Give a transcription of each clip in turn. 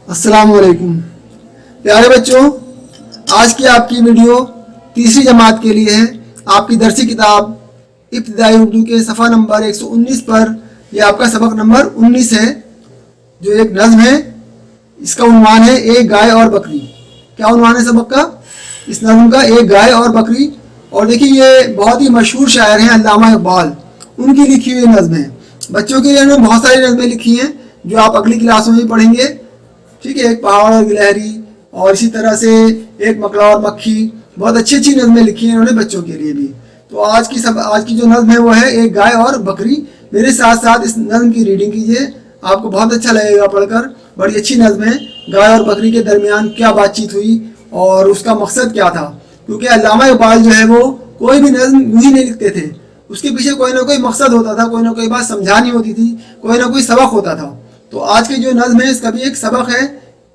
अस्सलाम वालेकुम प्यारे बच्चों, आज की आपकी वीडियो तीसरी जमात के लिए है। आपकी दरसी किताब इब्तिदाई उर्दू के सफ़ा नंबर 119 पर यह आपका सबक नंबर 19 है, जो एक नज़्म है। इसका उन्वान है एक गाय और बकरी। क्या उन्वान है सबक का? इस नज़्म का एक गाय और बकरी। और देखिए, ये बहुत ही मशहूर शायर हैं अल्लामा इकबाल, उनकी लिखी हुई नज़्म है। बच्चों के लिए उन्होंने बहुत सारी नज़में लिखी हैं जो आप अगली क्लासों में पढ़ेंगे। ठीक है, एक पहाड़ और गिलहरी, और इसी तरह से एक मकड़ा और मक्खी, बहुत अच्छी अच्छी नज़में लिखी हैं उन्होंने बच्चों के लिए भी। तो आज की जो नज़्म है वो है एक गाय और बकरी। मेरे साथ साथ इस नज़्म की रीडिंग कीजिए, आपको बहुत अच्छा लगेगा पढ़कर। बड़ी अच्छी नज़्म है। गाय और बकरी के दरमियान क्या बातचीत हुई और उसका मकसद क्या था, क्योंकि अल्लामा इकबाल जो है वो कोई भी नज़्म यूँ ही नहीं लिखते थे। उसके पीछे कोई ना कोई मकसद होता था, कोई ना कोई बात समझानी होती थी, कोई ना कोई सबक होता था। तो आज की जो नज़्म है इसका भी एक सबक है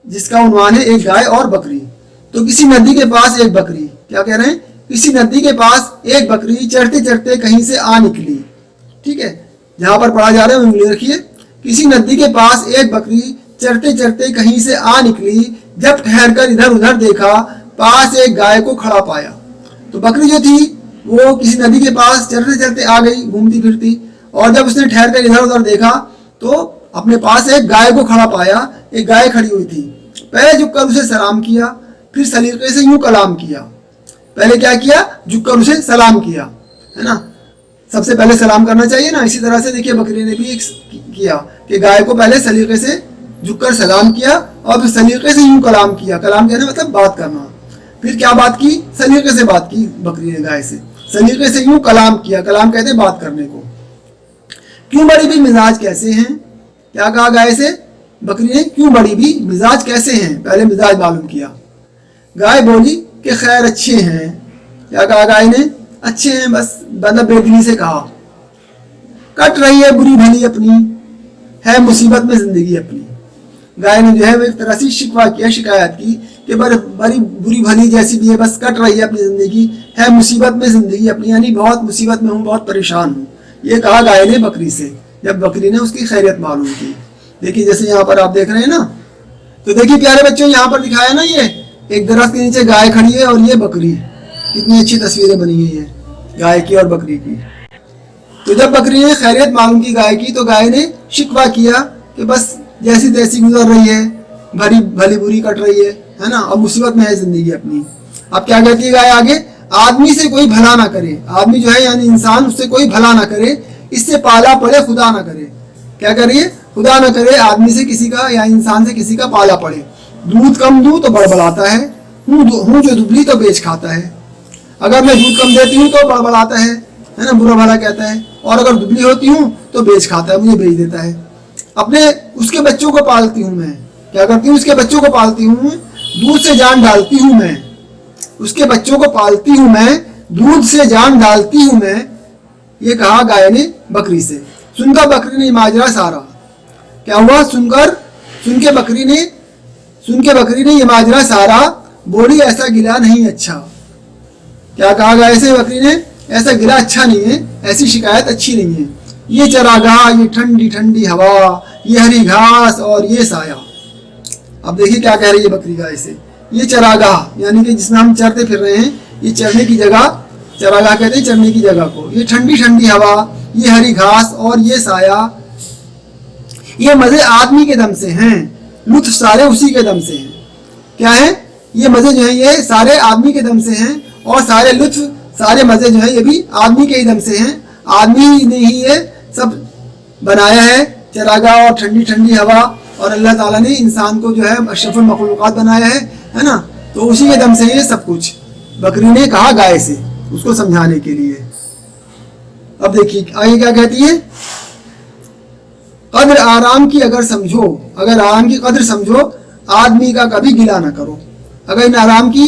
जिसका उन्वान है एक गाय और बकरी। तो किसी नदी के पास एक बकरी, क्या कह रहे हैं, किसी नदी के पास एक बकरी चढ़ते चढ़ते कहीं से आ निकली। ठीक है, जहाँ पर पढ़ा जा रहा है उंगली रखिए। किसी नदी के पास एक बकरी चढ़ते चढ़ते कहीं से आ निकली, जब ठहर कर इधर उधर देखा, पास एक गाय को खड़ा पाया। तो बकरी जो थी वो किसी नदी के पास चलते चलते आ गई घूमती फिरती, और जब उसने ठहर कर इधर उधर देखा तो अपने पास एक गाय को खड़ा पाया। एक गाय खड़ी हुई थी। पहले झुककर उसे सलाम किया, फिर सलीके से यूं कलाम किया। पहले क्या किया? झुककर उसे सलाम किया, है ना। सबसे पहले सलाम करना चाहिए ना। इसी तरह से देखिए बकरी ने भी किया कि गाय को पहले सलीके से झुककर सलाम किया और फिर सलीके से यूं कलाम किया। कलाम कहना मतलब बात करना। फिर क्या बात की? सलीके से बात की बकरी ने गाय से। सलीके से यूं कलाम किया। कलाम कहते हैं बात करने को। क्यों बड़ी भी मिजाज कैसे हैं? क्या कहा गाय से? बकरी ने क्यों बड़ी भी मिजाज कैसे हैं, पहले मिजाज मालूम किया। गाय बोली कि खैर अच्छे हैं। क्या कहा गाय ने? अच्छे हैं, बस मतलब बेदिली से कहा। कट रही है बुरी भली अपनी, है मुसीबत में जिंदगी अपनी। गाय ने जो है वो एक तरह से शिकवा किया, शिकायत की कि बड़ी बुरी भली जैसी भी है, बस कट रही है अपनी जिंदगी, है मुसीबत में जिंदगी अपनी, यानी बहुत मुसीबत में हूँ, बहुत परेशान हूँ। ये कहा गाय ने बकरी से, जब बकरी ने उसकी खैरियत मालूम की। देखिए जैसे यहाँ पर आप देख रहे हैं ना, तो देखिए प्यारे बच्चों, यहाँ पर दिखाया ना, ये एक दरख्त के नीचे गाय खड़ी है और ये बकरी। कितनी अच्छी तस्वीरें बनी हुई है गाय की और बकरी की। तो जब बकरी ने खैरियत मालूम की गाय की, तो गाय ने शिकवा किया कि बस जैसी तैसी गुजर रही है, भली बुरी कट रही है ना, और मुसीबत में है जिंदगी अपनी। अब क्या कहती है गाय आगे? आदमी से कोई भला ना करे। आदमी जो है यानी इंसान, उससे कोई भला ना करे, इससे पाला पड़े खुदा ना करे। क्या करिए? खुदा ना करे आदमी से किसी का या इंसान से किसी का पाला पड़े। दूध कम दूं तो बड़बड़ाता है, हूँ जो दुबली तो बेच खाता है। अगर मैं दूध कम देती हूँ तो बड़बड़ाता है ना, बुरा भला कहता है। और अगर दुबली होती हूँ तो बेच खाता है, मुझे बेच देता है। अपने उसके बच्चों को पालती हूँ मैं। क्या करती हूँ? उसके बच्चों को पालती हूँ, दूध से जान डालती हूँ मैं। उसके बच्चों को पालती हूँ मैं, दूध से जान डालती हूँ मैं। ये कहा गाय ने बकरी से। सुनकर बकरी ने माजरा सारा। क्या हुआ? सुन के बकरी ने ये माजरा सारा, बोली ऐसा गिला नहीं अच्छा। क्या कहा गाय से बकरी ने? ऐसा गिला अच्छा नहीं है, ऐसी शिकायत अच्छी नहीं है। ये चरागाह, ये ठंडी ठंडी हवा, ये हरी घास और ये साया। अब देखिए क्या कह रही है बकरी गाय से। ये चरागाह यानी कि जिसमें हम चरते फिर रहे हैं, ये चरने की जगह, चरागाह कहते हैं चरने की जगह को। ये ठंडी ठंडी हवा, ये हरी घास और ये साया, ये मजे आदमी के दम से हैं, लुत्फ सारे उसी के दम से हैं। क्या है? ये मजे जो हैं ये सारे आदमी के दम से हैं, और सारे लुत्फ, सारे मजे जो हैं ये भी आदमी के ही दम से हैं। आदमी ने ही ये सब बनाया है, चरागाह और ठंडी ठंडी हवा, और अल्लाह ताला ने इंसान को जो है अशरफुल मखलूक़ात बनाया है ना, तो उसी के दम से ये सब कुछ। बकरी ने कहा गाय से, उसको समझाने के लिए। अब देखिए आगे क्या कहती है। कद्र आराम की अगर समझो, अगर आराम की कद्र समझो, आदमी का कभी गिला ना करो। अगर इन आराम की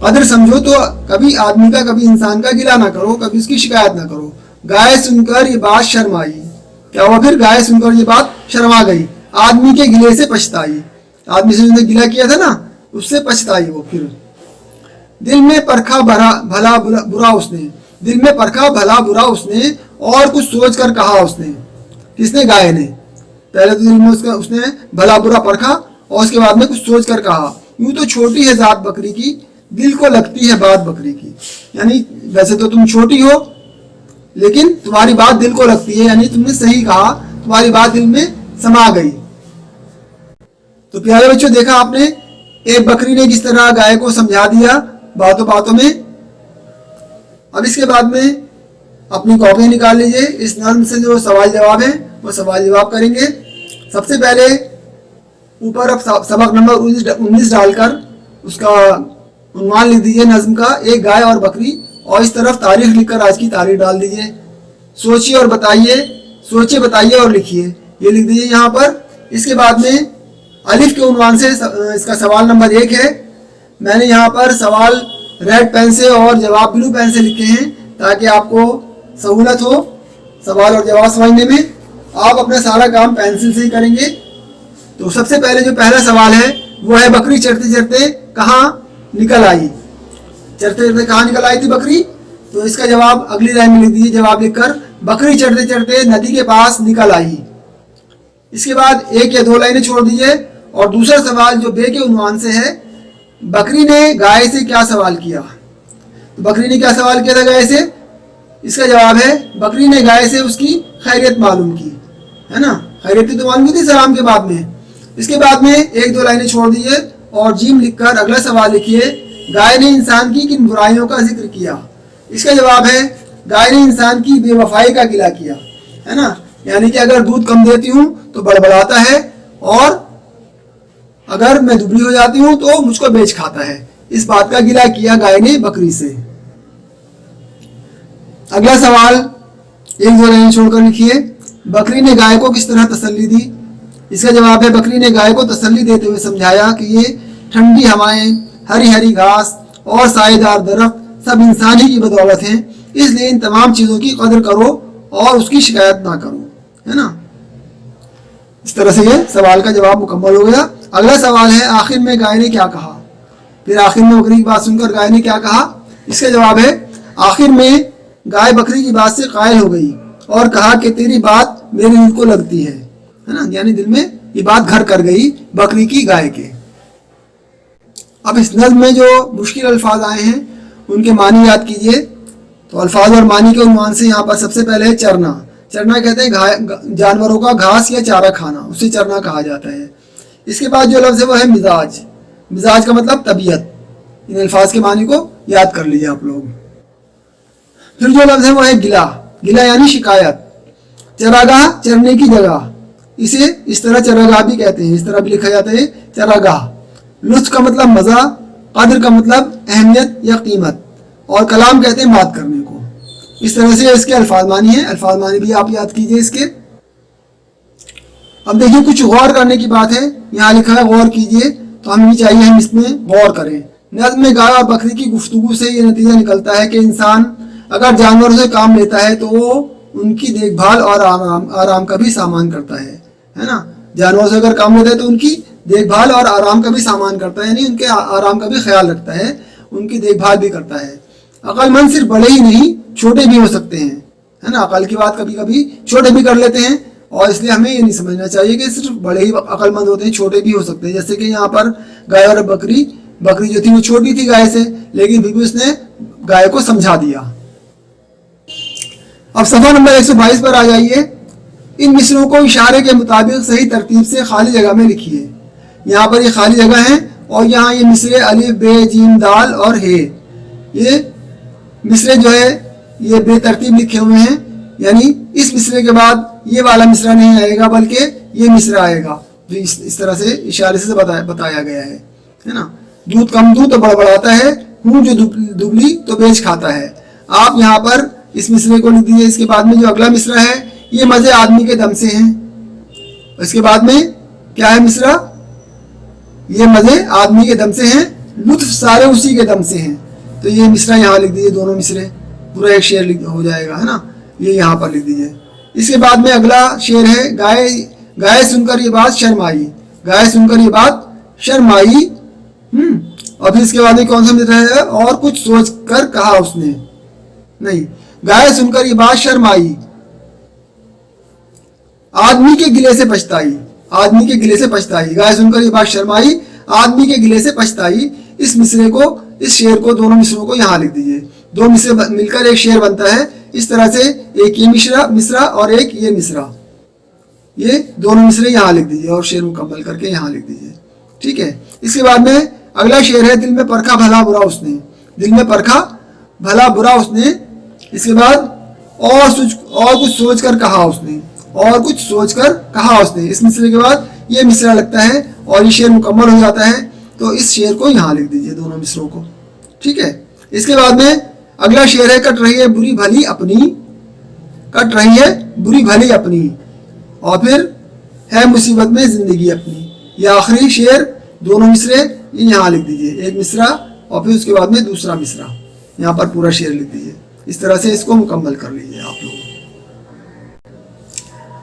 कद्र समझो तो कभी आदमी का, कभी इंसान का गिला ना करो, कभी उसकी शिकायत ना करो। गाय सुनकर ये बात शर्माई। क्या हुआ फिर? गाय सुनकर ये बात शर्मा गई, आदमी के गिले से पछताई। आदमी से जिसने गिला किया था ना, उससे पछताई वो। फिर दिल में परखा भला बुरा उसने, दिल में परखा भला बुरा उसने, और कुछ सोच कर कहा उसने। किसने? गाय ने। पहले तो दिल में उसने भला बुरा परखा, और उसके बाद में कुछ सोच कर कहा, यूं तो छोटी है जात बकरी की, दिल को लगती है बात बकरी की। यानी वैसे तो तुम छोटी हो लेकिन तुम्हारी बात दिल को लगती है, यानी तुमने सही कहा, तुम्हारी बात दिल में समा गई। तो प्यारे बच्चों, देखा आपने एक बकरी ने किस तरह गाय को समझा दिया बातों बातों में। अब इसके बाद में अपनी कॉपी निकाल लीजिए, इस नज्म से जो सवाल जवाब है वो सवाल जवाब करेंगे। सबसे पहले ऊपर अब सबक नंबर 19 डालकर उसका उन्वान लिख दीजिए नज्म का, एक गाय और बकरी, और इस तरफ तारीख लिखकर आज की तारीख डाल दीजिए। सोचिए और बताइए, सोचिए बताइए और लिखिए, ये लिख दीजिए यहाँ पर। इसके बाद में अलिफ के उन्वान से इसका सवाल नंबर 1 है। मैंने यहाँ पर सवाल रेड पेन से और जवाब ब्लू पेन से लिखे हैं ताकि आपको सहूलत हो सवाल और जवाब समझने में। आप अपना सारा काम पेंसिल से ही करेंगे। तो सबसे पहले जो पहला सवाल है वो है, बकरी चढ़ते चढ़ते कहाँ निकल आई? चढ़ते चढ़ते कहाँ निकल आई थी बकरी? तो इसका जवाब अगली लाइन में लिख दीजिए, जवाब लिखकर, बकरी चढ़ते चढ़ते नदी के पास निकल आई। इसके बाद 1 या 2 लाइनें छोड़ दीजिए। और दूसरा सवाल जो बे के उन्वान से है, बकरी ने गाय से क्या सवाल किया? तो बकरी ने क्या सवाल किया था गाय से? इसका जवाब है, बकरी ने गाय से उसकी खैरियत मालूम की, है ना, खैरियत तो मालूम की थी सलाम के बाद में। इसके बाद में 1-2 लाइनें छोड़ दीजिए और जीम लिखकर अगला सवाल लिखिए, गाय ने इंसान की किन बुराइयों का जिक्र किया? इसका जवाब है, गाय ने इंसान की बेवफाई का गिला किया, है ना, यानी कि अगर दूध कम देती हूँ तो बड़बड़ाता है, और अगर मैं दुबली हो जाती हूँ तो मुझको बेच खाता है। इस बात का गिला किया गाय ने बकरी से। अगला सवाल 1-2 लाइन छोड़कर लिखिए, बकरी ने गाय को किस तरह तसल्ली दी? इसका जवाब है, बकरी ने गाय को तसल्ली देते हुए समझाया कि ये ठंडी हवाएं, हरी हरी घास और साएदार दरख्त सब इंसान ही की बदौलत हैं, इसलिए इन तमाम चीज़ों की कदर करो और उसकी शिकायत ना करो, है ना। इस तरह से ये सवाल का जवाब मुकम्मल हो गया। अगला सवाल है, आखिर में गाय ने क्या कहा? फिर आखिर में बकरी की बात सुनकर गाय ने क्या कहा? इसका जवाब है, आखिर में गाय बकरी की बात से कायल हो गई और कहा कि तेरी बात मेरे दिल को लगती है ना, यानी दिल में ये बात घर कर गई बकरी की गाय के। अब इस नज़्म में जो मुश्किल अल्फाज आए हैं उनके मानी याद कीजिए। तो अल्फाज और मानी के उन्वान से यहाँ पर सबसे पहले है चरना। चरना कहते हैं जानवरों का घास या चारा खाना, उसे चरना कहा जाता है। इसके बाद जो लफ्ज़ है वो है मिजाज। मिजाज का मतलब तबीयत। इन अल्फाज के मानी को याद कर लीजिए आप लोग। फिर जो लफ्ज़ है वो है गिला। गिला यानी शिकायत। चरागाह चरने की जगह, इसे इस तरह चरागाह भी कहते हैं, इस तरह भी लिखा जाता है चरागाह। लुत्फ का मतलब मज़ा, कदर का मतलब अहमियत या कीमत, और कलाम कहते हैं बात करने को। इस तरह से इसके अल्फाज मानी है। अल्फाज मानी भी आप याद कीजिए इसके। अब देखिए कुछ गौर करने की बात है, यहाँ लिखा है गौर कीजिए, तो हमें चाहिए हम इसमें गौर करें। नज़्म में गाय और बकरी की गुफ्तगू से ये नतीजा निकलता है कि इंसान अगर जानवरों से काम लेता है तो वो उनकी देखभाल और आराम का भी सामान करता है ना। जानवरों से अगर काम लेता है तो उनकी देखभाल और आराम का भी सामान करता है, यानी उनके आराम का भी ख्याल रखता है, उनकी देखभाल भी करता है। अक्लमंद सिर्फ बड़े ही नहीं छोटे भी हो सकते हैं, है ना। अकल की बात कभी कभी छोटे भी कर लेते हैं, और इसलिए हमें ये नहीं समझना चाहिए कि सिर्फ बड़े ही अक्लमंद होते हैं, छोटे भी हो सकते हैं। जैसे कि यहाँ पर गाय और बकरी जो थी वो छोटी थी गाय से, लेकिन फिर भी उसने गाय को समझा दिया। अब सफ़ा नंबर 122 पर आ जाइए। इन मिसरों को इशारे के मुताबिक सही तरतीब से खाली जगह में लिखिए। यहाँ पर ये खाली जगह है और यहाँ ये मिसरे अलिफ बे जीम दाल और हे, ये मिसरे जो है ये बेतरतीब लिखे हुए हैं, यानी इस मिसरे के बाद ये वाला मिसरा नहीं आएगा बल्कि ये मिसरा आएगा, जो इस तरह से इशारे से बताया गया है ना। दूध कम दूध तो बड़बड़ाता है, हूँ जो दुबली तो बेच खाता है। आप यहाँ पर इस मिसरे को लिख दीजिए। इसके बाद में जो अगला मिसरा है, ये मज़े आदमी के दम से हैं। इसके बाद में क्या है मिसरा, ये मज़े आदमी के दम से हैं, लुत्फ सारे उसी के दम से हैं। तो ये मिसरा यहाँ लिख दीजिए, दोनों मिसरे, पूरा एक शेर हो जाएगा, है ना। ये यहाँ पर लिख दीजिए। इसके बाद में अगला शेर है, गाय सुनकर ये बात शर्म आई। गाय सुनकर ये बात शर्म आई। और फिर इसके बाद में कौन सा मिसरा है, और कुछ सोच कर कहा उसने, नहीं, गाय सुनकर ये बात शर्म आई, आदमी के गिले से पछताई। आदमी के गिले से पछताई। गाय सुनकर ये बात शर्माई, आदमी के गिले से पछताई। इस मिसरे को, इस शेर को, दोनों मिसरों को यहाँ लिख दीजिए। दो मिसरे मिलकर एक शेर बनता है। इस तरह से एक ये मिसरा और एक ये मिसरा, ये दोनों मिसरे यहाँ लिख दीजिए और शेर मुकम्मल करके यहाँ लिख दीजिए। ठीक है। इसके बाद में अगला शेर है, दिल में परखा भला बुरा उसने। दिल में परखा भला बुरा उसने। इसके बाद और कुछ सोच कर कहा उसने, और कुछ सोच कर कहा उसने। इस मिसरे के बाद ये मिसरा लगता है और ये शेर मुकम्मल हो जाता है। तो इस शेर को यहाँ लिख दीजिए, दोनों मिसरों को। ठीक है। इसके बाद में अगला शेर है, कट रही है बुरी भली अपनी, कट रही है बुरी भली अपनी, और फिर है मुसीबत में जिंदगी अपनी। ये आखिरी शेर, दोनों मिसरे यहाँ लिख दीजिए, एक मिसरा और फिर उसके बाद में दूसरा मिसरा, यहाँ पर पूरा शेर लिख दीजिए। इस तरह से इसको मुकम्मल कर लीजिए आप लोग।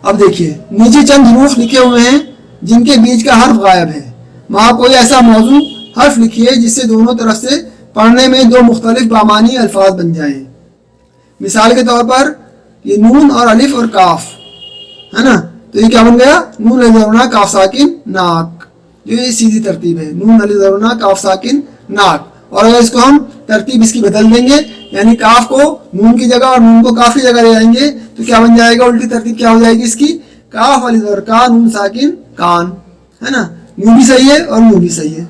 अब देखिए, नीचे चंद हरूफ लिखे हुए हैं जिनके बीच का हर्फ गायब है। वहाँ कोई ऐसा मौजू हर्फ लिखिए जिससे दोनों तरफ से पढ़ने में दो मुख्तलिफ बामानी अल्फाज बन जाएं। मिसाल के तौर पर ये नून और अलिफ और काफ है ना, तो ये क्या बन गया, नून अलिफ काफ साकिन नाक, जो ये सीधी तरतीब है, नून अलिफ काफ साकिन नाक। और अगर इसको हम तरतीब इसकी बदल देंगे, यानी काफ को नून की जगह और नून को काफ की जगह ले जाएंगे, तो क्या बन जाएगा, उल्टी तरतीब क्या हो जाएगी इसकी, काफ अलिफ का नून साकिन कान, है ना। नून भी सही है और नून भी सही है,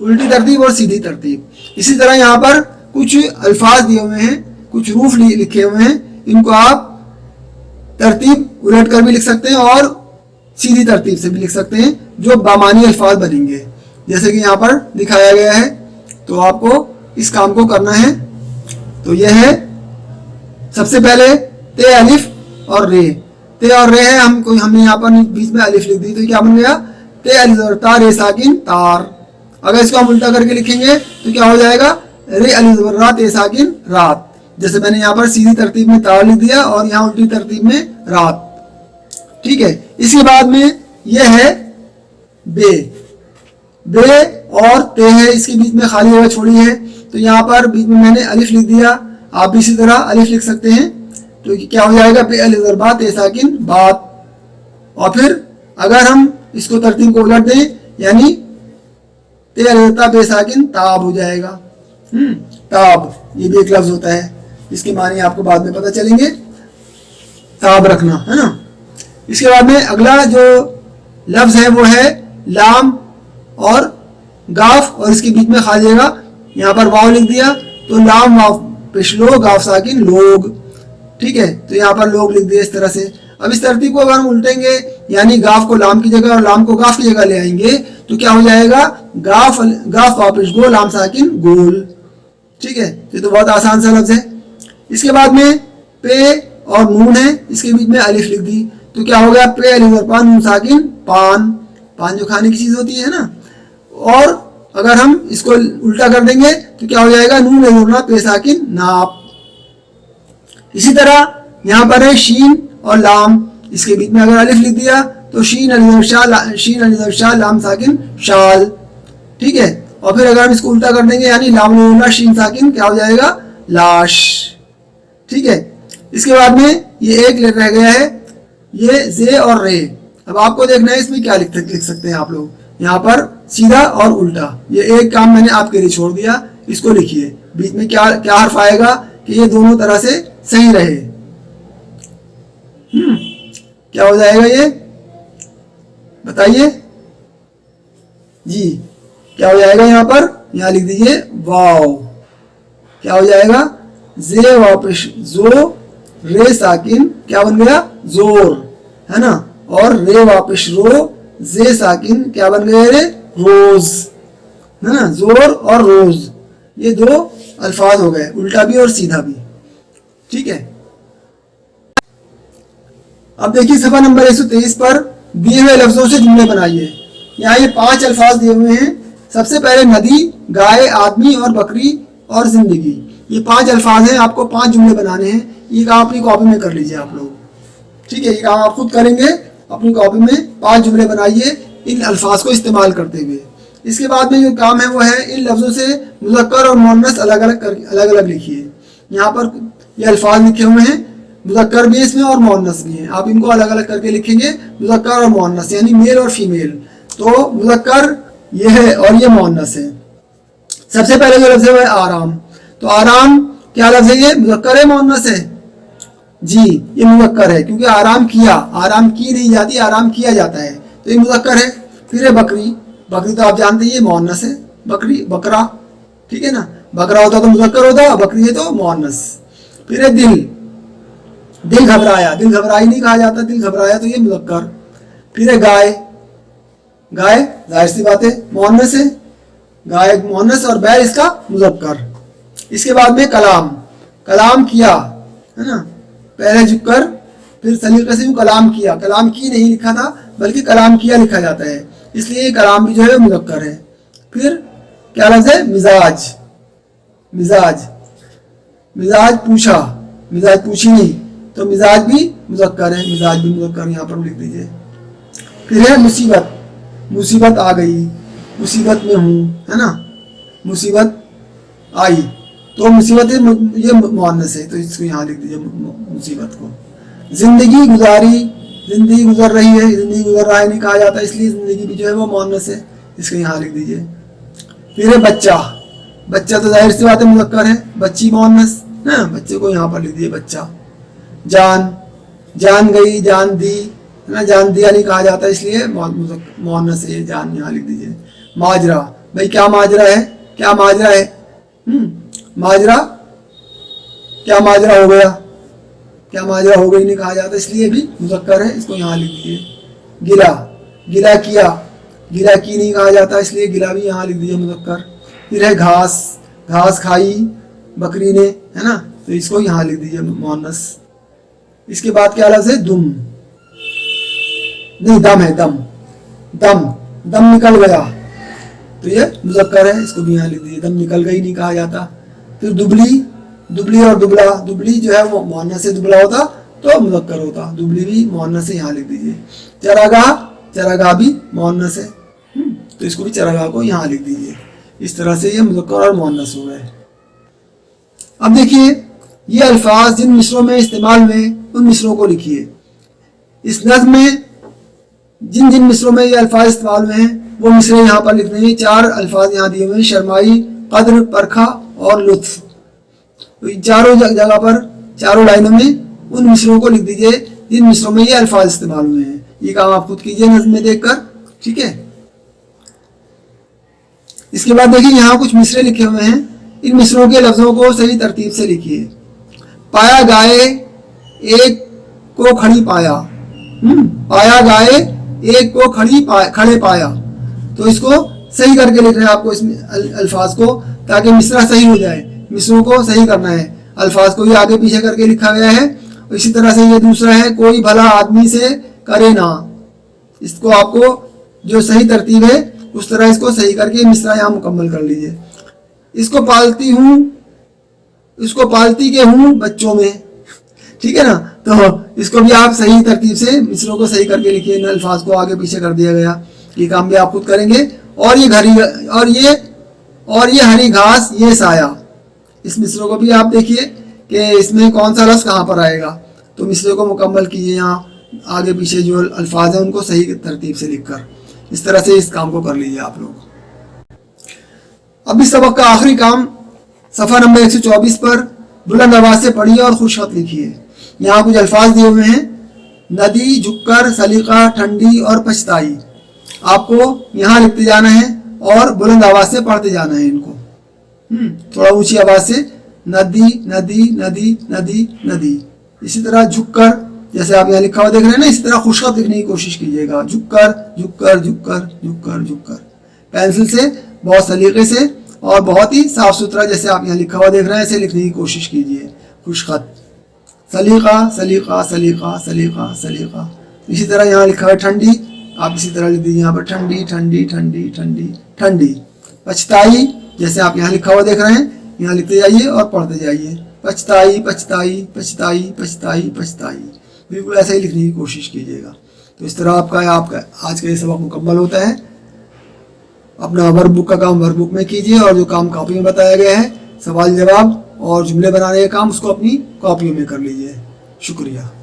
उल्टी तरतीब और सीधी तरतीब। इसी तरह यहाँ पर कुछ अल्फाज दिए हुए हैं, कुछ हरूफ लिखे हुए हैं, इनको आप तरतीब उलट कर भी लिख सकते हैं और सीधी तरतीब से भी लिख सकते हैं, जो बामानी अल्फाज बनेंगे, जैसे कि यहाँ पर दिखाया गया है। तो आपको इस काम को करना है। तो यह है सबसे पहले ते अलिफ और रे। ते और रे है, हमने यहाँ पर बीच में अलिफ लिख दी, तो क्या बन गया, ते अलिफ और ता रे साकिन तार। अगर इसको हम उल्टा करके लिखेंगे तो क्या हो जाएगा, रे अलिफ और रा ते साकिन रात। जैसे मैंने यहाँ पर सीधी तरतीब में तार लिख दिया और यहाँ उल्टी तरतीब में रात। ठीक है। इसके बाद में यह है बे। बे और ते है, इसके बीच में खाली जगह छोड़ी है, तो यहाँ पर बीच में मैंने अलिफ लिख दिया। आप भी इसी तरह अलिफ लिख सकते हैं, तो क्या हो जाएगा, बे अलिफ और बा ते साकिन बात। और फिर अगर हम इसको तरतीब को उलट दें, यानी ते अलिफ ता बे साकिन ताब हो जाएगा। ताब, ये भी एक लफ्ज होता है, इसके माने आपको बाद में पता चलेंगे। ताब रखना, है ना। इसके बाद में अगला जो लफ्ज है वो है लाम और गाफ, और इसके बीच में खाली जगह, यहाँ पर वाव लिख दिया, तो लाम वाव पेश लो गाफ साकिन लोग। ठीक है। तो यहाँ पर लोग लिख दिया इस तरह से। अब इस तरतीब को अगर हम उल्टेंगे, यानी गाफ को लाम की जगह और लाम को गाफ की जगह ले आएंगे, तो क्या हो जाएगा, गाफ वाव पेश गो लाम साकिन गोल। ठीक है। ये तो बहुत आसान सा लफ्ज है। इसके बाद में पे और नून है, इसके बीच में अलिफ लिख दी, तो क्या हो गया, पे अलिफ और पान नून साकिन पान। पान जो खाने की चीज होती है ना। और अगर हम इसको उल्टा कर देंगे तो क्या हो जाएगा, नून अलिफ पे साकिन नाप। इसी तरह यहाँ पर है शीन और लाम, इसके बीच में अगर अलिफ लिख दिया तो शीन अलिफ शाह लाम साकिन शाल। ठीक है। और फिर अगर हम इसको उल्टा कर देंगे, यानी लाम शीन साकिन, क्या हो जाएगा, लाश। ठीक है। इसके बाद में ये एक रह गया है, ये जे और रे। अब आपको देखना है इसमें क्या लिख सकते हैं आप लोग, यहाँ पर सीधा और उल्टा। ये एक काम मैंने आपके लिए छोड़ दिया, इसको लिखिए, बीच में क्या क्या हर्फ आएगा कि ये दोनों तरह से सही रहे। क्या हो जाएगा ये, बताइए जी, क्या हो जाएगा, यहाँ पर यहाँ लिख दीजिए वाव। क्या हो जाएगा, जे वापिश जो, रे साकिन क्या बन गया, जोर, है ना। और रे वापिश रो, जे साकिन क्या बन गए रे, रोज, है ना। जोर और रोज, ये दो अल्फाज हो गए, उल्टा भी और सीधा भी। ठीक है। अब देखिए सफा नंबर 123 पर दिए हुए लफ्जों से जुमले बनाइए। यहाँ ये 5 अल्फाज दिए हुए हैं। सबसे पहले नदी, गाय, आदमी और बकरी और जिंदगी। ये 5 अल्फाज हैं, आपको 5 जुमले बनाने हैं। ये काम अपनी कॉपी में कर लीजिए आप लोग। ठीक है। ये काम आप खुद करेंगे, अपनी कॉपी में 5 जुमले बनाइए इन अल्फाज को इस्तेमाल करते हुए। इसके बाद में जो काम है वो है, इन लफ्जों से मुज़क्कर और मुअन्नस अलग अलग लिखिए। यहाँ पर ये अल्फाज लिखे हुए हैं, मुज़क्कर भी है इसमें और मुअन्नस भी है, आप इनको अलग अलग करके लिखेंगे, मुज़क्कर और मुअन्नस यानी मेल और फीमेल। तो मुज़क्कर ये है और ये मुअन्नस है। सबसे पहले जो लफ्ज़ है वो है आराम। तो आराम क्या लफ्ज़ है, ये मुज़क्कर है मुअन्नस है? जी ये मुज़क्कर है, क्योंकि आराम किया, आराम की नहीं जाती, आराम किया जाता है, तो ये मुज़क्कर है। फिर है बकरी, बकरी तो आप जानते हैं ये मुअन्नस है, बकरी बकरा, ठीक है ना, बकरा होता तो मुज़क्कर होता, बकरी है तो मुअन्नस। फिर है दिल, दिल घबराया, दिल घबराई नहीं कहा जाता, दिल घबराया तो ये मुज़क्कर। फिर है गाय, गाय जाहिर सी बात है मुअन्नस है, गाय मुअन्नस और बैल इसका मुज़क्कर। इसके बाद में कलाम, कलाम किया है ना, पहले झुककर फिर सलीके से कलाम किया, कलाम की नहीं लिखा था बल्कि कलाम किया लिखा जाता है, इसलिए कलाम भी जो है मुज़क्कर है। फिर क्या लफ्ज़ है, मिजाज, मिजाज, मिजाज पूछा, मिजाज पूछी नहीं, तो मिजाज भी मुज़क्कर है, मिजाज भी मुज़क्कर यहाँ पर लिख दीजिए। फिर है मुसीबत, मुसीबत आ गई, मुसीबत में हूँ, है ना, मुसीबत आई, तो मुसीबत ये मुअन्नस है, तो इसको यहाँ लिख दीजिए मुसीबत को। जिंदगी गुजारी, जिंदगी गुजर रही है, जिंदगी गुजर रहा है नहीं कहा जाता, इसलिए जिंदगी भी जो है वो मुअन्नस है, इसको यहाँ लिख दीजिए। फिर है बच्चा, बच्चा तो जाहिर सी बात है मुज़क्कर है, बच्ची मुअन्नस है, बच्चे को यहाँ पर लिख दीजिए बच्चा। जान, जान गई, जान दी, है ना, जान दिया नहीं कहा जाता, इसलिए मुअन्नस है, जान यहाँ लिख दीजिए। माजरा, भाई क्या माजरा है, क्या माजरा है, माजरा, क्या माजरा हो गया, क्या माजरा हो गई नहीं कहा जाता, इसलिए भी मुज़क्कर है, इसको यहाँ लिख दीजिए। गिला, गिला किया, गिला की नहीं कहा जाता, इसलिए गिला भी यहाँ लिख दीजिए मुज़क्कर। फिर है घास, घास खाई बकरी ने, है ना, तो इसको यहाँ लिख दीजिए मुअन्नस। इसके बाद क्या लफ्ज़ है, दुम, नहीं दम है, दम, दम, दम निकल गया, तो ये मुज़क्कर है, इसको भी यहाँ लिख दीजिए, दम निकल गई नहीं कहा जाता। फिर दुबली, दुबली और दुबला, दुबली जो है वो मुअन्नस से दुबला होता तो मुज़क्कर होता, दुबली भी मुअन्नस से यहाँ लिख दीजिए। चरागाह, चरागाह भी मुअन्नस है, तो इसको भी चरागाह को यहाँ लिख दीजिए। इस तरह से ये मुज़क्कर और मुअन्नस हो गए। अब देखिए ये अल्फाज जिन मिसरों में इस्तेमाल हुए उन मिसरों को लिखिए। इस नज़्म में जिन जिन मिसरों में ये अल्फाज इस्तेमाल हुए हैं वो मिसरे यहाँ पर लिखने हैं। 4 अल्फाज यहाँ दिए हुए हैं, शर्माई, कद्र, परखा और लुत्फ। तो इन चारों जगह पर, चारों लाइनों में उन मिसरों को लिख दीजिए जिन मिसरों में ये अल्फाज इस्तेमाल हुए हैं। ये काम आप खुद कीजिए नज़्म में देखकर, ठीक है। इसके बाद देखिए यहाँ कुछ मिसरे लिखे हुए हैं, इन मिसरों के लफ्ज़ों को सही तरतीब से लिखिए। पाया गाय एक को खड़ी पाया, पाया गाय एक को खड़े पाया, तो इसको सही करके लिख रहे हैं आपको इसमें अल्फाज को, ताकि मिसरा सही हो जाए। मिसरों को सही करना है, अल्फाज को भी आगे पीछे करके लिखा गया है। इसी तरह से ये दूसरा है, कोई भला आदमी से करे ना, इसको आपको जो सही तरतीब है उस तरह इसको सही करके मिसरा यहाँ मुकम्मल कर लीजिए। इसको पालती हूँ, इसको पालती के हूँ बच्चों में, ठीक है ना, तो इसको भी आप सही तरतीब से मिसरों को सही करके लिखिए। इन अल्फाज को आगे पीछे कर दिया गया, ये काम भी आप खुद करेंगे। और ये हरी घास, ये साया, इस मिसरों को भी आप देखिए कि इसमें कौन सा लफ्ज़ कहाँ पर आएगा, तो मिसरों को मुकम्मल कीजिए। यहाँ आगे पीछे जो अल्फाज हैं उनको सही तरतीब से लिखकर, इस तरह से इस काम को कर लीजिए आप लोग। अब इस सबक का आखिरी काम सफ़ा नंबर 124 पर बुलंद आवाज़ से पढ़िए और खुश खत लिखिए। यहाँ कुछ अल्फाज दिए हुए हैं, नदी, झुककर, सलीका, ठंडी और पछताई। आपको यहाँ लिखते जाना है और बुलंद आवाज़ से पढ़ते जाना है इनको, थोड़ा ऊंची आवाज़ से, नदी नदी नदी नदी नदी। इसी तरह झुककर, जैसे आप यहाँ लिखा हुआ देख रहे हैं ना, इसी तरह खुश खत लिखने की कोशिश कीजिएगा, झुककर झुककर झुककर झुककर झुककर, पेंसिल से बहुत सलीके से और बहुत ही साफ सुथरा, जैसे आप यहाँ लिखा हुआ देख रहे हैं ऐसे लिखने की कोशिश कीजिए खुश खत। सलीका सलीका सलीका सलीका सलीका। इसी तरह यहाँ लिखा है ठंडी, आप इसी तरह लिख दीजिए यहाँ पर ठंडी ठंडी ठंडी ठंडी ठंडी। पछताई, जैसे आप यहाँ लिखा हुआ देख रहे हैं, यहाँ लिखते जाइए और पढ़ते जाइए, पछताई पछताई पछताई पछताई पछताई, बिल्कुल ऐसे ही लिखने की कोशिश कीजिएगा। तो इस तरह आपका आज का ये सबक मुकम्मल होता है। अपना वर्कबुक का काम वर्कबुक में कीजिए और जो काम कॉपी में बताया गया है, सवाल जवाब और जुमले बनाने का काम, उसको अपनी कॉपियों में कर लीजिए। شکریہ.